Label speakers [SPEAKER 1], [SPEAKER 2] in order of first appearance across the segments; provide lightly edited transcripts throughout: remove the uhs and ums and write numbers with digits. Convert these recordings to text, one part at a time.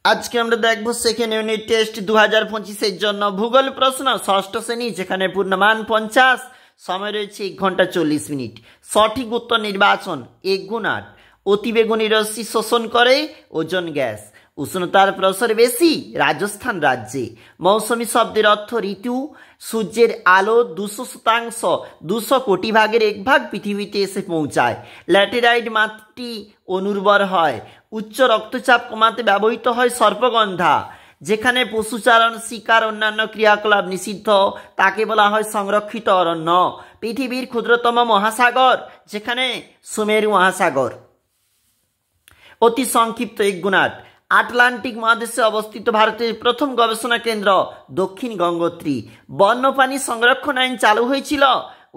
[SPEAKER 1] আজকে আমরা দেখব সেকেন্ড ইউনিট টেস্ট 2025 জন্য ভূগোল প্রশ্ন ষষ্ঠ শ্রেণী, যেখানে পূর্ণমান 50, সময় রয়েছে 1 ঘন্টা 40 মিনিট। সঠিক উত্তর নির্বাচন 1 গুণ 8। অতিবেগুনি রশ্মি শোষণ করে ওজোন গ্যাস। উষ্ণতার প্রসার বেশি রাজস্থান রাজ্যে। মৌসুমী শব্দের অর্থ ঋতু। সূর্যের আলো 200% 200 কোটি ভাগের 1 ভাগ পৃথিবীতে এসে পৌঁছায়। ল্যাটেরাইট মাটি অনুর্বর হয়। উচ্চ রক্তচাপ কমাতে ব্যবহৃত হয় সর্পগন্ধা। যেখানে পশুচারণ, শিকার, অন্যান্য ক্রিয়াকলাপ নিষিদ্ধ তাকে বলা হয় সংরক্ষিত অরণ্য। পৃথিবীর ক্ষুদ্রতম মহাসাগর, যেখানে সুমেরু মহাসাগর। অতি সংক্ষিপ্ত 1 গুণ 8। আটলান্টিক মহাদেশে অবস্থিত ভারতের প্রথম গবেষণা কেন্দ্র দক্ষিণ গঙ্গোত্রী। বন্যপ্রাণী সংরক্ষণ আইন চালু হয়েছিল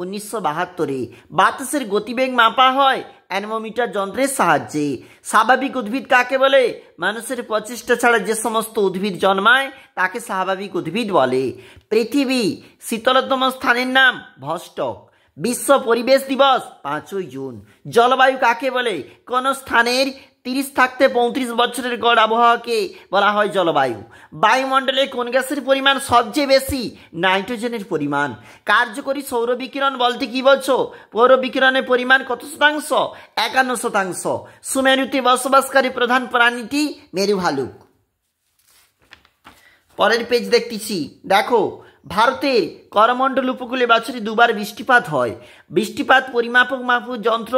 [SPEAKER 1] 1972-এ। বাতাসের গতিবেগ মাপা হয় অ্যানোমিটার যন্ত্রের সাহায্যে। স্বাভাবিক উদ্ভিদ কাকে বলে? মানুষের প্রচেষ্টা ছাড়া যে সমস্ত উদ্ভিদ জন্মায় তাকে স্বাভাবিক উদ্ভিদ বলে। পৃথিবী শীতলতম স্থানের নাম ভস্টক। বিশ্ব পরিবেশ দিবস 5ই জুন। জলবায়ু কাকে বলে? কোন স্থানের 30 থাকতে 35 বছরের গড় আবহাওয়াকে বলা হয় জলবায়ু। বায়ুমণ্ডলে কোন গ্যাসের পরিমাণ সবচেয়ে বেশি? নাইট্রোজেনের পরিমাণ। কার্যকরী সৌর বিকিরণ বলতে কি বলছো? পৌর বিকিরণের পরিমাণ কত শতাংশ? 51%। সুমেরুতে বসবাসকারী প্রধান প্রাণীটি মেরু ভালুক। পরের পেজ দেখতেছি, দেখো ভারতের করমণ্ডল উপকূলে বছরে 2 বার বৃষ্টিপাত হয়। বৃষ্টিপাত পরিমাপক যন্ত্র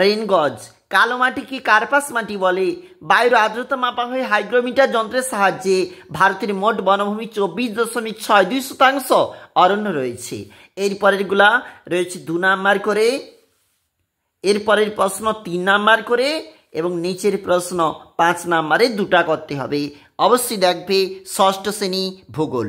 [SPEAKER 1] রেনগজ। কালো মাটিকে কার্পাস মাটি বলে। বায়ুর আর্দ্রতা মাপা হয় হাইগ্রোমিটার যন্ত্রের সাহায্যে। ভারতের মোট বনভূমি 24.62% অরণ্য রয়েছে। এর পরেরগুলা রয়েছে 2 নাম্বার করে, এর পরের প্রশ্ন 3 নাম্বার করে, এবং নিচের প্রশ্ন 5 নাম্বারে 2টা করতে হবে। অবশ্যই দেখবে ষষ্ঠ শ্রেণী ভূগোল।